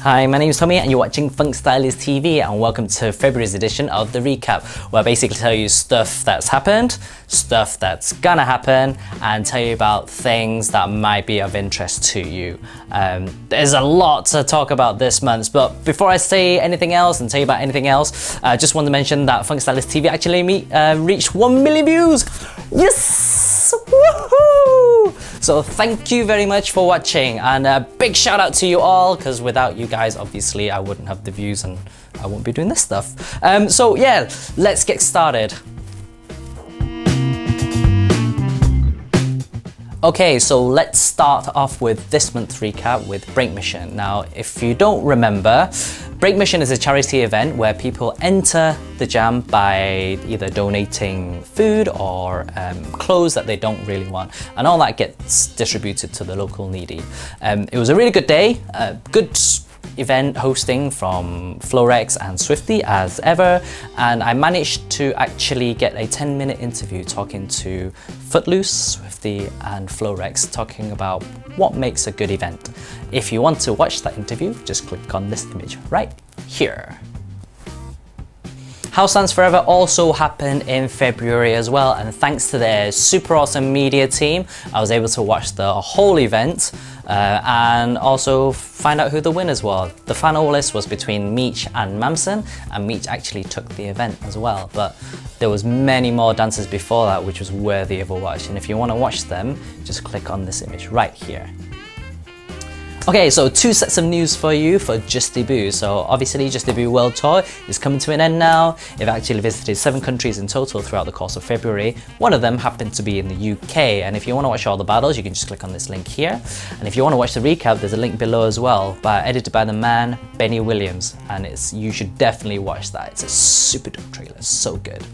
Hi, my name is Tommy and you're watching Funk Stylist TV, and welcome to February's edition of the recap, where I basically tell you stuff that's happened, stuff that's gonna happen, and tell you about things that might be of interest to you. There's a lot to talk about this month, but before I say anything else and tell you about anything else, I just want to mention that Funk Stylist TV actually reached 1 million views! Yes! Woohoo! So thank you very much for watching, and a big shout out to you all, because without you guys obviously I wouldn't have the views and I wouldn't be doing this stuff. So yeah, let's get started. Okay, so let's start off with this month's recap with Break Mission. Now, if you don't remember, Break Mission is a charity event where people enter the jam by either donating food or clothes that they don't really want, and all that gets distributed to the local needy. It was a really good day, good event hosting from Florex and Swifty as ever, and I managed to actually get a 10-minute interview talking to Footloose, Swifty and Florex, talking about what makes a good event. If you want to watch that interview, just click on this image right here. House Dance Forever also happened in February as well, and thanks to their super awesome media team, I was able to watch the whole event and also find out who the winners were. The final list was between Meech and Mamson, and Meech actually took the event as well, but there was many more dancers before that which was worthy of a watch, and if you want to watch them, just click on this image right here. Okay, so two sets of news for you for Juste Debout. So obviously Juste Debout World Tour is coming to an end now. They've actually visited 7 countries in total throughout the course of February. One of them happened to be in the UK, and if you want to watch all the battles, you can just click on this link here. And if you want to watch the recap, there's a link below as well, edited by the man Benny Williams, and you should definitely watch that. It's a super dope trailer, so good.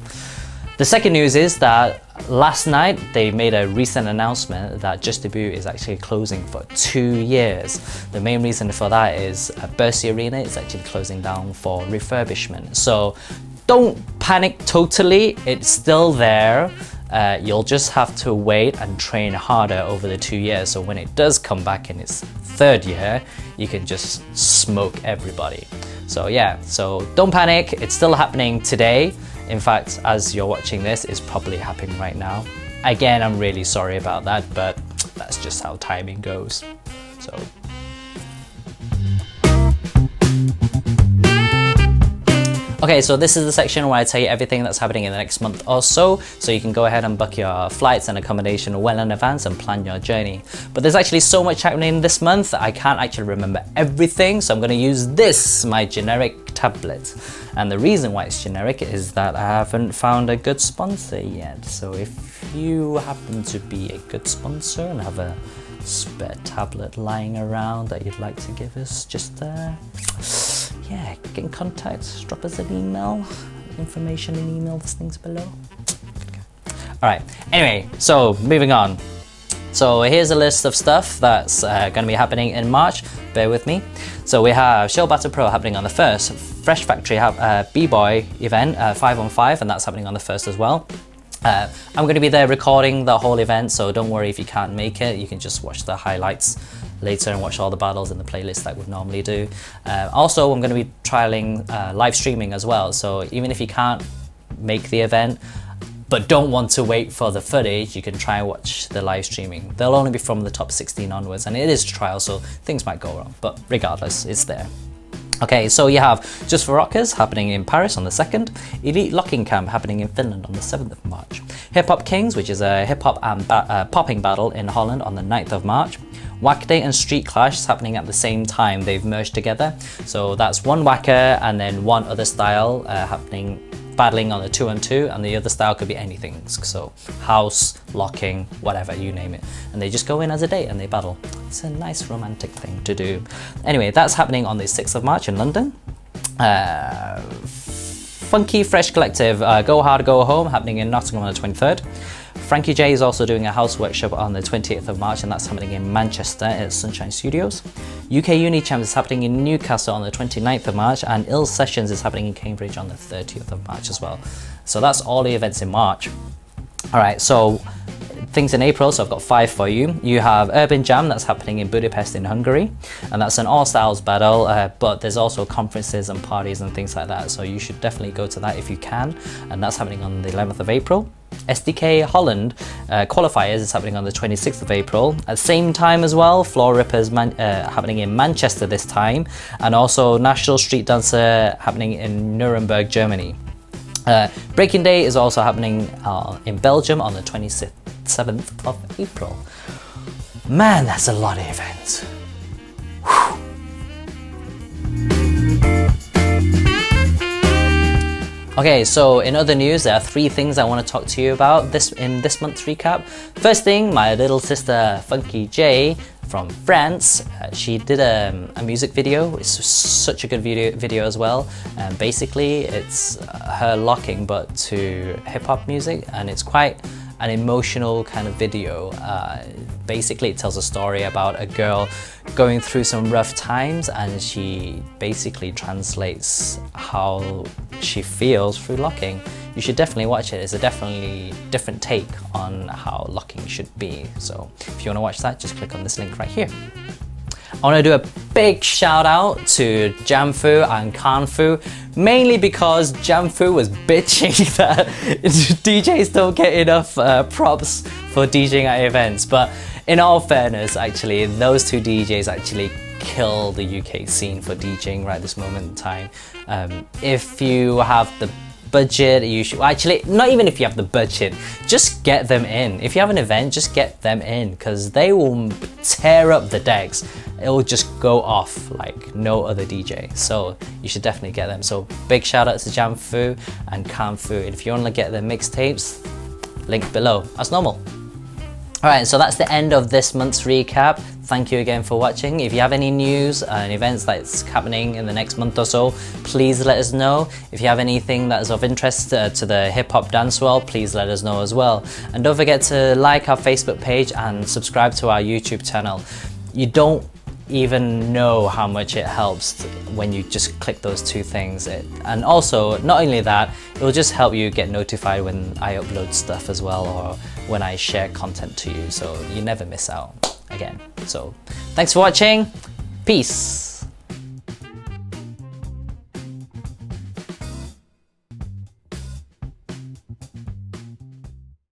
The second news is that last night they made a recent announcement that Juste Debout is actually closing for 2 years. The main reason for that is Bercy Arena is actually closing down for refurbishment. So don't panic totally, it's still there. You'll just have to wait and train harder over the 2 years, so when it does come back in its 3rd year, you can just smoke everybody. So yeah, so don't panic, it's still happening today. In fact, as you're watching this, it's probably happening right now. Again, I'm really sorry about that, but that's just how timing goes. So. Okay, so this is the section where I tell you everything that's happening in the next month or so you can go ahead and book your flights and accommodation well in advance and plan your journey. But there's actually so much happening this month, I can't actually remember everything, so I'm going to use this, my generic tablet. And the reason why it's generic is that I haven't found a good sponsor yet. So if you happen to be a good sponsor and have a spare tablet lying around that you'd like to give us, just yeah, get in contact, drop us an email, information in email, this thing's below. Alright, anyway, so moving on. So here's a list of stuff that's going to be happening in March, bear with me. So we have Show Battle Pro happening on the 1st, Fresh Factory B-Boy event, 5-on-5, and that's happening on the 1st as well. I'm going to be there recording the whole event, so don't worry if you can't make it, you can just watch the highlights later and watch all the battles in the playlist that I would normally do. Also, I'm going to be trialing live streaming as well, so even if you can't make the event but don't want to wait for the footage, you can try and watch the live streaming. They'll only be from the top 16 onwards, and it is a trial, so things might go wrong, but regardless, it's there. Okay, so you have Just for Rockers happening in Paris on the 2nd, Elite Locking Camp happening in Finland on the 7th of March, Hop Kingz, which is a hip hop and popping battle in Holland on the 9th of March, Waack Day and Street Clash is happening at the same time, they've merged together, so that's one Wacker and then one other style battling on the 2-on-2, and the other style could be anything, so house, locking, whatever, you name it, and they just go in as a date and they battle. It's a nice romantic thing to do. Anyway, that's happening on the 6th of March in London. Funky Fresh Collective, Go Hard Go Home happening in Nottingham on the 23rd. Frankie J is also doing a house workshop on the 28th of March, and that's happening in Manchester at Sunshine Studios. UK Uni Champs is happening in Newcastle on the 29th of March, and Ill Sessions is happening in Cambridge on the 30th of March as well. So that's all the events in March. Alright, so things in April, so I've got 5 for you. You have Urban Jam, that's happening in Budapest in Hungary, and that's an all-styles battle, but there's also conferences and parties and things like that, so you should definitely go to that if you can, and that's happening on the 11th of April. SDK Holland qualifiers is happening on the 26th of April. At the same time as well, Floor Rippers happening in Manchester this time, and also National Street Dancer happening in Nuremberg, Germany. Breakin Day is also happening in Belgium on the 27th of April. Man, that's a lot of events. Whew. Okay, so in other news, there are 3 things I want to talk to you about in this month's recap. First thing, my little sister Frankie J from France, she did a music video. It's such a good video as well. Basically, it's her locking but to hip-hop music, and it's quite an emotional kind of video. Basically, it tells a story about a girl going through some rough times, and she basically translates how she feels through locking. You should definitely watch it. It's a definitely different take on how locking should be. So if you want to watch that, just click on this link right here. I want to do a big shout out to Jamfu and Kanfu, mainly because Jamfu was bitching that DJs don't get enough props for DJing at events. But in all fairness, actually, those 2 DJs actually kill the UK scene for DJing right this moment in time. If you have the budget, you should actually, not even if you have the budget, just get them in. If you have an event, just get them in, because they will tear up the decks. It will just go off like no other DJ, so you should definitely get them. So big shout out to Jamfu and Kanfu. If you want to get their mixtapes, link below as normal. Alright, so that's the end of this month's recap. Thank you again for watching. If you have any news and events that's happening in the next month or so, please let us know. If you have anything that is of interest to the hip-hop dance world, please let us know as well. And don't forget to like our Facebook page and subscribe to our YouTube channel. You don't even know how much it helps when you just click those 2 things. And also, not only that, it will just help you get notified when I upload stuff as well, or when I share content to you, so you never miss out again. So thanks for watching. Peace.